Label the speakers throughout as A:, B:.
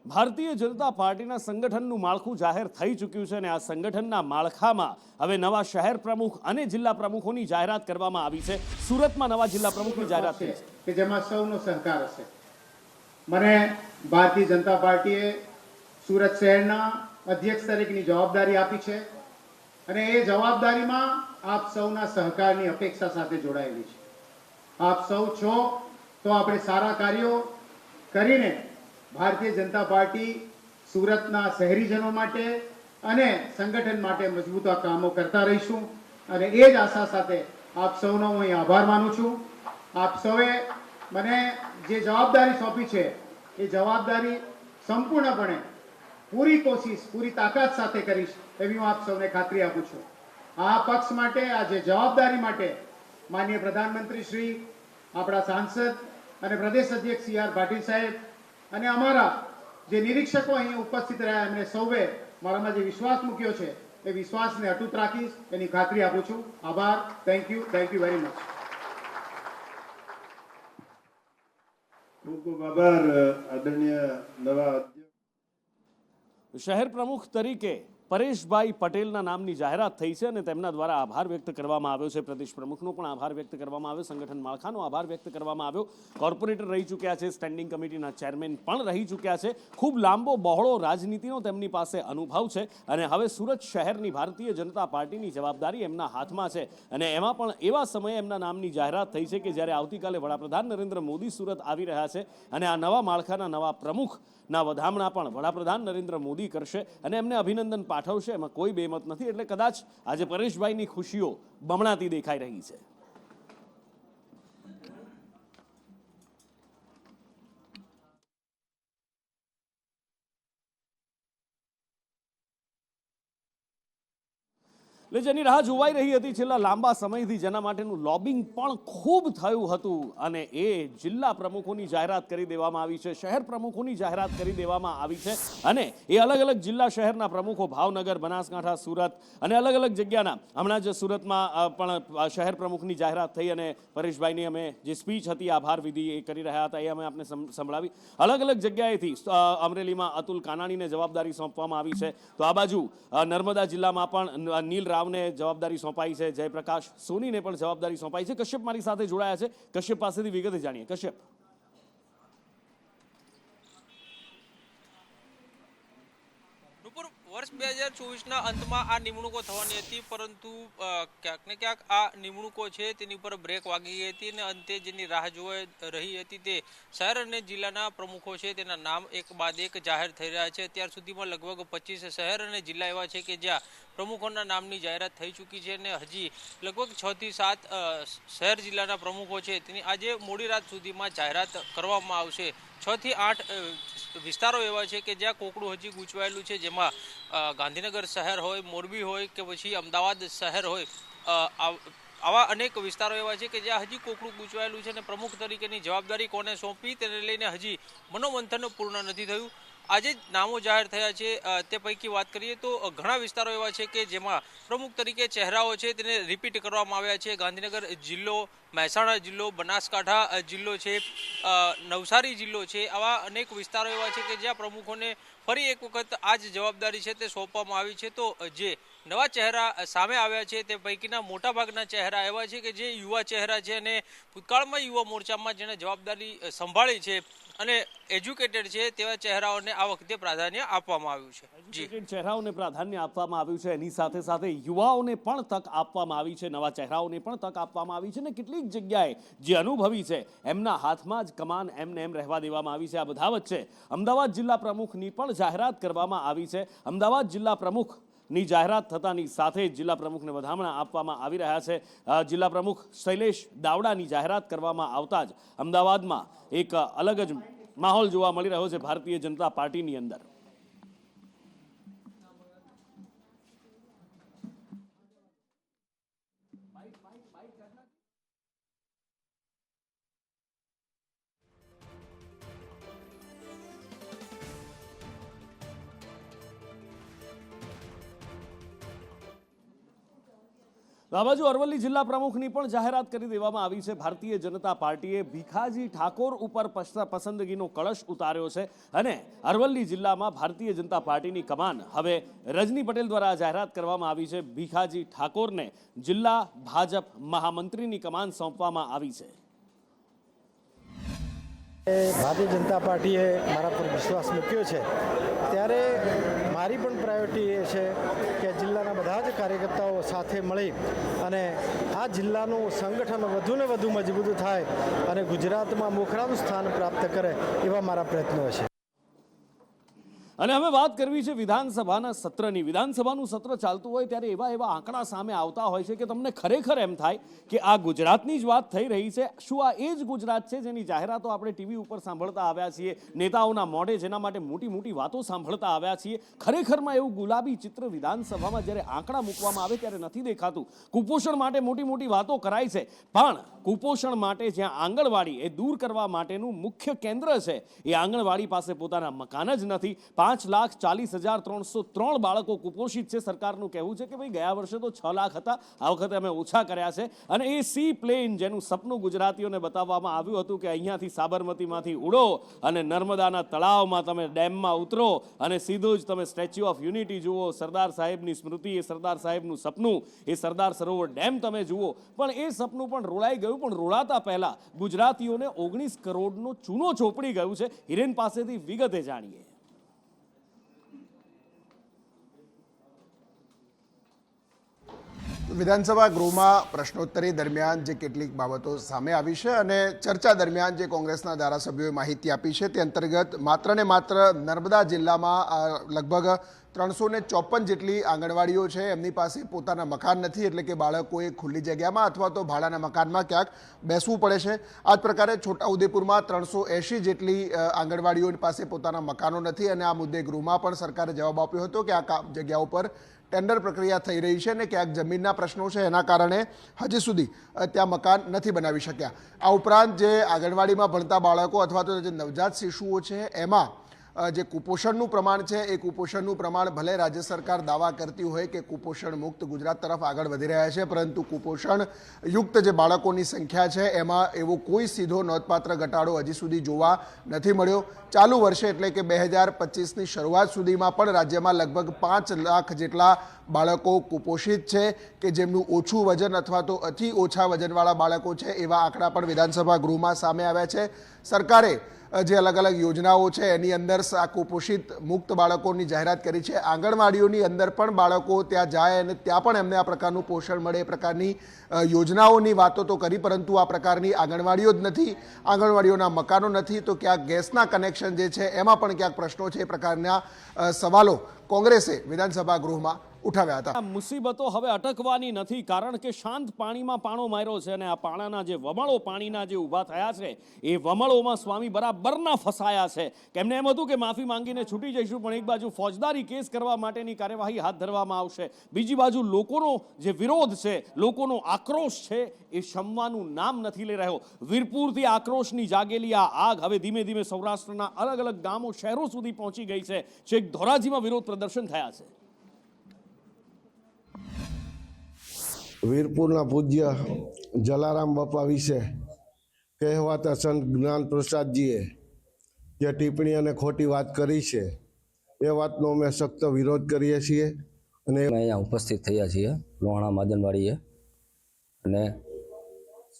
A: ભારતીય જનતા પાર્ટીના સંગઠનનું માળખું જાહેર થઈ ચૂક્યું છે અને આ સંગઠનના માળખામાં હવે નવા શહેર પ્રમુખ અને જિલ્લા પ્રમુખોની જાહેરાત કરવામાં આવી છે। સુરતમાં નવા જિલ્લા પ્રમુખની જાહેરાત થઈ છે
B: કે જેમાં સૌનો સહકાર હશે। મને ભારતીય જનતા પાર્ટીએ સુરત શહેરના અધ્યક્ષ તરીકેની જવાબદારી આપી છે અને એ જવાબદારીમાં આપ સૌના સહકારની અપેક્ષા સાથે જોડાયેલી છે। આપ સૌ છો તો આપણે સારા કાર્યો કરીને ભારતીય જનતા પાર્ટી સુરતના શહેરીજનો માટે અને સંગઠન માટે મજબૂત કામો કરતા રહીશું અને એ જ આશા સાથે આપ સૌનો હું આભાર માનું છું। આપ સૌએ મને જે જવાબદારી સોંપી છે એ જવાબદારી સંપૂર્ણપણે પૂરી કોશિશ પૂરી તાકાત સાથે કરીશ એવી હું આપ સૌને ખાતરી આપું છું। આ પક્ષ માટે આ જે જવાબદારી માટે માનનીય પ્રધાનમંત્રી શ્રી, આપણા સાંસદ અને પ્રદેશ અધ્યક્ષ સી આર પાટીલ સાહેબ અને અમારા જે નિરીક્ષકો અહીં ઉપસ્થિત રહ્યા એમણે સૌએ મારામાં જે વિશ્વાસ મૂક્યો છે એ વિશ્વાસને અતૂટ રાખીશ એની ખાતરી આપું છું। આભાર। Thank you very much.
C: ખૂબ ખૂબ આભાર આદરણીય નવા
A: શહેર પ્રમુખ તરીકે પરેશભાઈ પટેલના નામની જાહેરાત થઈ છે અને તેમના દ્વારા આભાર વ્યક્ત કરવામાં આવ્યો છે। પ્રદેશ પ્રમુખનો પણ આભાર વ્યક્ત કરવામાં આવ્યો, સંગઠન માળખાનો આભાર વ્યક્ત કરવામાં આવ્યો। કોર્પોરેટર રહી ચૂક્યા છે, સ્ટેન્ડિંગ કમિટીના ચેરમેન પણ રહી ચૂક્યા છે। ખૂબ લાંબો બહોળો રાજનીતિનો તેમની પાસે અનુભવ છે અને હવે સુરત શહેરની ભારતીય જનતા પાર્ટીની જવાબદારી એમના હાથમાં છે અને એમાં પણ એવા સમયે એમના નામની જાહેરાત થઈ છે કે જ્યારે આવતીકાલે વડાપ્રધાન નરેન્દ્ર મોદી સુરત આવી રહ્યા છે અને આ નવા માળખાના નવા પ્રમુખના વધામણા પણ વડાપ્રધાન નરેન્દ્ર મોદી કરશે અને એમને અભિનંદન પાઠવશે, એમાં કોઈ બેમત નથી। એટલે કદાચ આજે પરેશભાઈની ખુશીઓ બમણાતી દેખાઈ રહી છે। એટલે જેની રાહ જોવાઈ રહી હતી છેલ્લા લાંબા સમયથી, જેના માટેનું લોબિંગ પણ ખૂબ થયું હતું અને એ જિલ્લા પ્રમુખોની જાહેરાત કરી દેવામાં આવી છે, શહેર પ્રમુખોની જાહેરાત કરી દેવામાં આવી છે અને એ અલગ અલગ જિલ્લા શહેરના પ્રમુખો ભાવનગર, બનાસકાંઠા, સુરત અને અલગ અલગ જગ્યાના, હમણાં જ સુરતમાં પણ શહેર પ્રમુખની જાહેરાત થઈ અને પરેશભાઈની અમે જે સ્પીચ હતી આભાર વિધિ એ કરી રહ્યા હતા એ અમે આપને સંભળાવી। અલગ અલગ જગ્યાએથી અમરેલીમાં અતુલ કાનાણીને જવાબદારી સોંપવામાં આવી છે, તો આ બાજુ નર્મદા જિલ્લામાં પણ નીલ રાવને જવાબદારી સોંપાઈ છે, જયપ્રકાશ સોનીને પણ જવાબદારી સોંપાઈ છે। કશ્યપ મારી સાથે જોડાયા છે, કશ્યપ પાસેથી વિગતે જાણીએ। કશ્યપ,
D: વર્ષ 2024ના અંતમાં આ નિમણૂકો થવાની હતી, પરંતુ ક્યાંક ને ક્યાંક આ નિમણૂકો છે તેની ઉપર બ્રેક વાગી ગઈ હતી અને અંતે જેની રાહ જોઈ રહી હતી તે શહેર અને જિલ્લાના પ્રમુખો છે તેના નામ એક બાદ એક જાહેર થઈ રહ્યા છે। અત્યાર સુધીમાં લગભગ 25 શહેર અને જિલ્લા એવા છે કે જ્યાં પ્રમુખોના નામની જાહેરાત થઈ ચૂકી છે અને હજી લગભગ 6 થી 7 શહેર જિલ્લાના પ્રમુખો છે તેની આજે મોડી રાત સુધીમાં જાહેરાત કરવામાં આવશે। 6 થી 8 વિસ્તારો એવા છે કે જ્યાં કોકડું હજી ગૂંચવાયેલું છે, જેમાં ગાંધીનગર શહેર હોય, મોરબી હોય કે પછી અમદાવાદ શહેર હોય, આવા અનેક વિસ્તારો એવા છે કે જ્યાં હજી કોકડું ગૂંચવાયેલું છે અને પ્રમુખ તરીકેની જવાબદારી કોને સોંપી તેને લઈને હજી મનોમંથન પૂર્ણ નથી થયું। આજે જ નામો જાહેર થયા છે તે પૈકી વાત કરીએ તો ઘણા વિસ્તારો એવા છે કે જેમાં પ્રમુખ તરીકે ચહેરાઓ છે તેને રિપીટ કરવામાં આવ્યા છે। ગાંધીનગર જિલ્લો, મહેસાણા જિલ્લો, બનાસકાંઠા જિલ્લો છે, નવસારી જિલ્લો છે, આવા અનેક વિસ્તારો એવા છે કે જ્યાં પ્રમુખોને ફરી એક વખત આ જ જવાબદારી છે તે સોંપવામાં આવી છે। તો જે નવા ચહેરા સામે આવ્યા છે તે પૈકીના મોટાભાગના ચહેરા એવા છે કે જે યુવા ચહેરા છે અને ભૂતકાળમાં યુવા મોરચામાં જેણે જવાબદારી સંભાળી છે અને એજ્યુકેટેડ છે તેવા ચહેરાઓને આ વખતે પ્રાધાન્ય આપવામાં આવ્યું છે।
A: એજ્યુકેટેડ ચહેરાઓને પ્રાધાન્ય આપવામાં આવ્યું છે, એની સાથે સાથે યુવાઓને પણ તક આપવામાં આવી છે, નવા ચહેરાઓને પણ તક આપવામાં આવી છે અને કેટલીક જગ્યાએ જે અનુભવી છે એમના હાથમાં જ કમાન એમને એમ રહેવા દેવામાં આવી છે। આ બધા વચ્ચે અમદાવાદ જિલ્લા પ્રમુખની પણ જાહેરાત કરવામાં આવી છે। અમદાવાદ જિલ્લા પ્રમુખની જાહેરાત થતાની સાથે જ જિલ્લા પ્રમુખને વધામણા આપવામાં આવી રહ્યા છે। જિલ્લા પ્રમુખ શૈલેષ દાવડાની જાહેરાત કરવામાં આવતા જ અમદાવાદમાં એક અલગ જ માહોલ જોવા મળી રહ્યો છે ભારતીય જનતા પાર્ટીની અંદર। તો આ બાજુ અરવલ્લી જિલ્લા પ્રમુખની પણ જાહેરાત કરી દેવામાં આવી છે. ભારતીય જનતા પાર્ટીએ ભીખાજી ઠાકોર ઉપર પસંદગીનો કળશ ઉતાર્યો છે અને અરવલ્લી જિલ્લામાં ભારતીય જનતા પાર્ટીની કમાન હવે રજની પટેલ દ્વારા જાહેરાત કરવામાં આવી છે. ભીખાજી ઠાકોરને જિલ્લા ભાજપ મહામંત્રીની કમાન સોંપવામાં આવી છે.
E: ભારતીય જનતા પાર્ટીએ મારા પર વિશ્વાસ મૂક્યો છે ત્યારે મારી પણ પ્રાયોરિટી એ છે કે જિલ્લાના બધા જ કાર્યકર્તાઓ સાથે મળી અને આ જિલ્લાનું સંગઠન વધુને વધુ મજબૂત થાય અને ગુજરાતમાં મોખરાનું સ્થાન પ્રાપ્ત કરે એવા મારા પ્રયત્નો છે.
A: અને હવે વાત કરવી છે વિધાનસભાના સત્રની. વિધાનસભાનું સત્ર ચાલતું હોય ત્યારે એવા આંકડા સામે આવતા હોય છે કે તમને ખરેખર એમ થાય કે આ ગુજરાતની જ વાત થઈ રહી છે. શું આ એ જ ગુજરાત છે જેની જાહેરાતો આપણે ટીવી ઉપર સાંભળતા આવ્યા છીએ, નેતાઓના મોઢે જેના માટે મોટી મોટી વાતો સાંભળતા આવ્યા છીએ? ખરેખરમાં એવું ગુલાબી ચિત્ર વિધાનસભામાં જ્યારે આંકડા મૂકવામાં આવે ત્યારે નથી દેખાતું. કુપોષણ માટે મોટી મોટી વાતો કરાય છે, પણ કુપોષણ માટે જ્યાં આંગણવાડી એ દૂર કરવા માટેનું મુખ્ય કેન્દ્ર છે એ આંગણવાડી પાસે પોતાના મકાન જ નથી. 5,40,303 બાળકો કુપોષિત છે. સરકારનું કહેવું છે કે ભાઈ ગયા વર્ષે તો 6 લાખ હતા, આ વખતે અમે ઓછા કર્યા છે. અને એ સી પ્લેન જેનું સપનું ગુજરાતીઓને બતાવવામાં આવ્યું હતું કે અહીંયાથી સાબરમતીમાંથી ઉડો અને નર્મદાના તળાવમાં તમે ડેમમાં ઉતરો અને સીધું જ તમે સ્ટેચ્યુ ઓફ યુનિટી જુઓ, સરદાર સાહેબની સ્મૃતિ, એ સરદાર સાહેબનું સપનું, એ સરદાર સરોવર ડેમ તમે જુઓ. પણ એ સપનું પણ રોળાઈ ગયું. પણ રોળાતા પહેલા ગુજરાતીઓને 19 કરોડનો ચૂનો ચોપડી ગયું છે. હિરેન પાસેથી વિગતે જાણીએ.
F: વિધાનસભા ગૃહમાં પ્રશ્નોત્તરી દરમિયાન જે કેટલીક બાબતો સામે આવી છે અને ચર્ચા દરમિયાન જે કોંગ્રેસના ધારાસભ્યોએ માહિતી આપી છે તે અંતર્ગત માત્ર ને માત્ર નર્મદા જિલ્લામાં લગભગ 354 જેટલી આંગણવાડીઓ છે, એમની પાસે પોતાના મકાન નથી, એટલે કે બાળકોએ ખુલ્લી જગ્યામાં અથવા તો ભાડાના મકાનમાં ક્યાંક બેસવું પડે છે. આ જ પ્રકારે છોટાઉદેપુરમાં 380 જેટલી આંગણવાડીઓ પાસે પોતાના મકાનો નથી અને આ મુદ્દે ગૃહમાં પણ સરકારે જવાબ આપ્યો હતો કે આ જગ્યાઓ પર ટેન્ડર પ્રક્રિયા થઈ રહી છે અને ક્યાંક જમીનના પ્રશ્નો છે, એના કારણે હજી સુધી ત્યાં મકાન નથી બનાવી શક્યા. આ ઉપરાંત જે આંગણવાડીમાં ભણતા બાળકો અથવા તો જે નવજાત શિશુઓ છે એમાં જે કુપોષણનું પ્રમાણ છે એ કુપોષણનું પ્રમાણ ભલે રાજ્ય સરકાર દાવા કરતી હોય કે કુપોષણ મુક્ત ગુજરાત તરફ આગળ વધી રહ્યા છે, પરંતુ કુપોષણ યુક્ત જે બાળકોની સંખ્યા છે એમાં એવો કોઈ સીધો નોંધપાત્ર ઘટાડો હજી સુધી જોવા નથી મળ્યો. ચાલુ વર્ષે એટલે કે 2025ની શરૂઆત સુધીમાં પણ રાજ્યમાં લગભગ 5 લાખ જેટલા બાળકો કુપોષિત છે કે જેમનું ઓછું વજન અથવા તો અતિ ઓછા વજનવાળા બાળકો છે, એવા આંકડા પણ વિધાનસભા ગૃહમાં સામે આવ્યા છે. સરકારે જે અલગ અલગ યોજનાઓ છે એની અંદર આ કુપોષિત મુક્ત બાળકોની જાહેરાત કરી છે. આંગણવાડીઓની અંદર પણ બાળકો ત્યાં જાય અને ત્યાં પણ એમને આ પ્રકારનું પોષણ મળે એ પ્રકારની યોજનાઓની વાતો તો કરી, પરંતુ આ પ્રકારની આંગણવાડીઓ જ નથી, આંગણવાડીઓના મકાનો નથી, તો ક્યાંક ગેસના કનેક્શન જે છે એમાં પણ ક્યાંક પ્રશ્નો છે. એ પ્રકારના સવાલો કોંગ્રેસે વિધાનસભા ગૃહમાં ઉઠાવ્યા હતા.
A: મુસીબતો હવે અટકવાની નથી, કારણ કે શાંત પાણીમાં પાણો માર્યો છે અને આ પાણાના જે વમળો પાણીના જે ઊભા થયા છે એ વમળોમાં સ્વામી બરાબરના ફસાયા છે. એમને એમ હતું કે માફી માંગીને છૂટી જઈશું, પણ એક બાજુ ફોજદારી કેસ કરવા માટેની કાર્યવાહી હાથ ધરવામાં આવશે, બીજી બાજુ લોકોનો જે વિરોધ છે, લોકોનો આક્રોશ છે એ શમવાનું નામ નથી લઈ રહ્યો. વીરપુરથી આક્રોશની જાગેલી આ આગ હવે ધીમે ધીમે સૌરાષ્ટ્રના અલગ અલગ ગામો શહેરો સુધી પહોંચી ગઈ છે. છેક ધોરાજીમાં વિરોધ પ્રદર્શન થયા છે.
G: વીરપુરના પૂજ્ય જલારામ બાપા વિશે કહેવાતા સંત જ્ઞાન પ્રસાદજીએ જે ટિપ્પણી અને ખોટી વાત કરી છે એ વાતનો અમે સખ્ત વિરોધ કરીએ છીએ. અને
H: અહીંયા ઉપસ્થિત થયા છીએ લોહાણા માદનવાડીએ, અને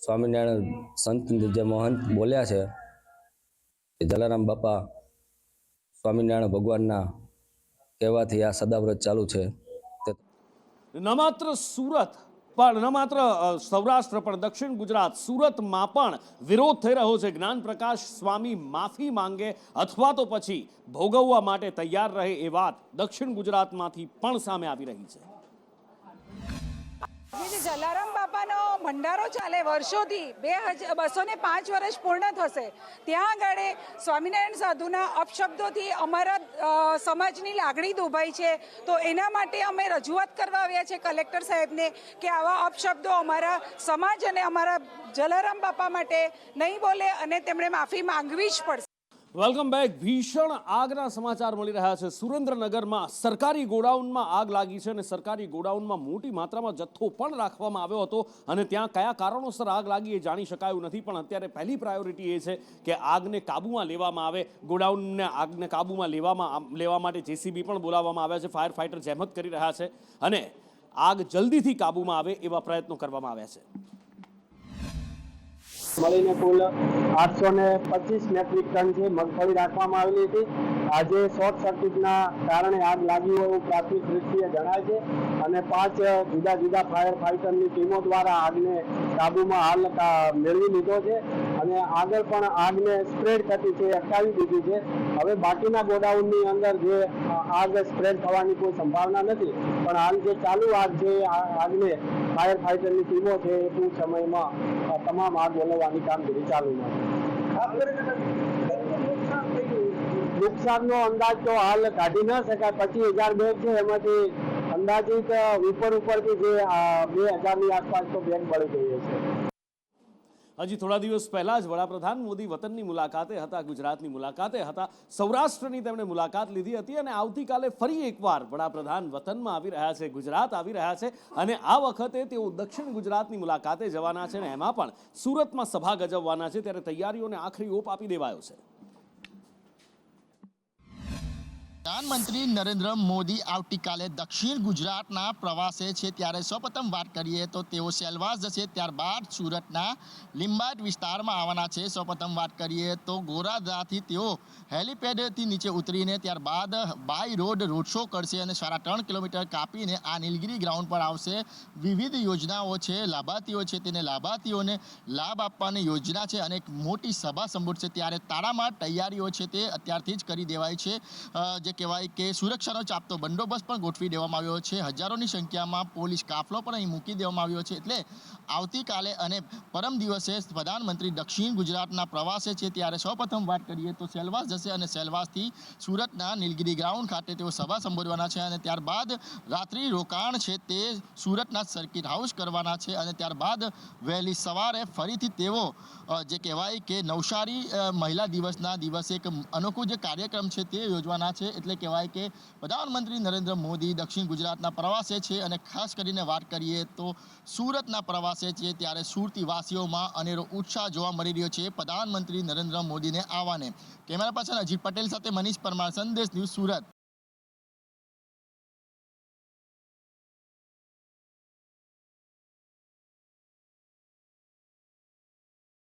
H: સ્વામિનારાયણ સંત જે મહંત બોલ્યા છે કે જલારામ બાપા સ્વામિનારાયણ ભગવાનના કહેવાથી આ સદાવ્રત ચાલુ છે.
A: ન માત્ર સુરત પણ ન માત્ર સૌરાષ્ટ્ર પણ દક્ષિણ ગુજરાત, સુરતમાં પણ વિરોધ થઈ રહ્યો છે. જ્ઞાન પ્રકાશ સ્વામી માફી માંગે અથવા તો પછી ભોગવવા માટે તૈયાર રહે એ વાત દક્ષિણ ગુજરાતમાંથી પણ સામે આવી રહી છે.
I: જલારામ બાપાનો ભંડારો ચાલે વર્ષોથી, 205 વર્ષ પૂર્ણ થશે. ત્યાં આગળ સ્વામિનારાયણ સાધુના અપશબ્દોથી અમારા સમાજની લાગણી દુભાઈ છે, તો એના માટે અમે રજૂઆત કરવા આવ્યા છે કલેક્ટર સાહેબને કે આવા અપશબ્દો અમારા સમાજ અને અમારા જલારામ બાપા માટે નહીં બોલે અને તેમણે માફી માંગવી જ પડશે.
A: Welcome back. ભીષણ આગના સમાચાર મળી રહ્યા છે. સુરેન્દ્રનગરમાં સરકારી ગોડાઉનમાં આગ લાગી છે અને સરકારી ગોડાઉનમાં મોટી માત્રામાં જથ્થો પણ રાખવામાં આવ્યો હતો અને ત્યાં કયા કારણોસર આગ લાગી એ જાણી શકાયું નથી. પણ અત્યારે પહેલી પ્રાયોરિટી એ છે કે આગને કાબૂમાં લેવામાં આવે. ગોડાઉનને આગને કાબૂમાં લેવા માટે જેસીબી પણ બોલાવવામાં આવ્યા છે. ફાયર ફાઈટર જહેમત કરી રહ્યા છે અને આગ જલ્દીથી કાબૂમાં આવે એવા પ્રયત્નો કરવામાં આવ્યા છે.
J: મળીને કુલ 825 મેટ્રિક ટન જે મગફળી રાખવામાં આવેલી હતી. આજે શોર્ટ સર્કિટના કારણે આગ લાગી હોય એવું પ્રાથમિક દ્રષ્ટિએ જણાય છે અને 5 જુદા જુદા ફાયર ફાઈટરની ટીમો દ્વારા આગને કાબૂમાં હાલ મેળવી લીધો છે અને આગળ પણ આગને સ્પ્રેડ થતી છે અટકાવી દીધી છે. હવે બાકીના ગોડાઉનની અંદર જે આગ સ્પ્રેડ થવાની કોઈ સંભાવના નથી, પણ હાલ જે ચાલુ આગ છે આગને ફાયર ફાઈટરની ટીમો છે એ ટૂંક સમયમાં તમામ આગ ઓલવવાની કામગીરી ચાલુ છે. નુકસાનનો અંદાજ તો હાલ કાઢી ન શકાય. 25,000 બેગ છે, એમાંથી અંદાજિત ઉપરથી જે 2,000ની આસપાસ તો બેગ બળી ગઈ છે.
A: હજી થોડા દિવસ પહેલા જ વડાપ્રધાન મોદી વતનની મુલાકાતે હતા, ગુજરાતની મુલાકાતે હતા. સૌરાષ્ટ્રની તેમણે મુલાકાત લીધી હતી અને આવતીકાલે ફરી એકવાર વડાપ્રધાન વતનમાં આવી રહ્યા છે, ગુજરાત આવી રહ્યા છે અને આ વખતે તેઓ દક્ષિણ ગુજરાતની મુલાકાતે જવાના છે અને એમાં પણ સુરતમાં સભા ગજવવાના છે. ત્યારે તૈયારીઓને આખરી ઓપ આપી દેવાયો છે.
K: પ્રધાનમંત્રી નરેન્દ્ર મોદી આવતીકાલે દક્ષિણ ગુજરાતના પ્રવાસે છે. ત્યારે સૌપ્રથમ વાત કરીએ તો તેઓ સેલવાસ જશે, ત્યારબાદ સુરતના લીંબાયત વિસ્તારમાં આવવાના છે. સૌપ્રથમ વાત કરીએ તો ગોરાદાથી તેઓ હેલિપેડથી નીચે ઉતરીને ત્યારબાદ બાય રોડ શો કરશે અને 3.5 કિલોમીટર કાપીને આ નીલગિરી ગ્રાઉન્ડ પર આવશે. વિવિધ યોજનાઓ છે, લાભાર્થીઓ છે, તેને લાભાર્થીઓને લાભ આપવાની યોજના છે અને એક મોટી સભા સંબોધશે. ત્યારે તારામાર તૈયારીઓ છે તે અત્યારથી જ કરી દેવાય છે. જે કહેવાય કે સુરક્ષાનો ચાપતો બંદોબસ્ત પણ ગોઠવી દેવામાં આવ્યો છે. હજારોની સંખ્યામાં પોલીસ કાફલો પણ અહીં મૂકી દેવામાં આવ્યો છે. એટલે આવતીકાલે અને પરમ દિવસે પ્રધાનમંત્રી દક્ષિણ ગુજરાતના પ્રવાસે છે. ત્યારે સૌપ્રથમ વાત કરીએ તો સેલવાસ જશે અને સેલવાસથી સુરતના નીલગિરી ગ્રાઉન્ડ ખાતે તેઓ સભા સંબોધવાના છે અને ત્યારબાદ રાત્રિ રોકાણ છે તે સુરતના સર્કિટ હાઉસ કરવાના છે અને ત્યારબાદ વહેલી સવારે ફરીથી તેઓ જે કહેવાય કે નવસારી મહિલા દિવસના દિવસે એક અનોખો જે કાર્યક્રમ છે તે યોજવાના છે. એટલે કહેવાય કે પ્રધાનમંત્રી નરેન્દ્ર મોદી દક્ષિણ ગુજરાતના પ્રવાસે છે અને ખાસ કરીને વાત કરીએ તો સુરતના પ્રવાસે છે. ત્યારે સુરતી વાસીઓમાં અનેરો ઉત્સાહ જોવા મળી રહ્યો છે પ્રધાનમંત્રી નરેન્દ્ર મોદીને આવવાને. કેમેરા પર્સન અજીત પટેલ સાથે મનીષ પરમાર, સંદેશ ન્યૂઝ, સુરત.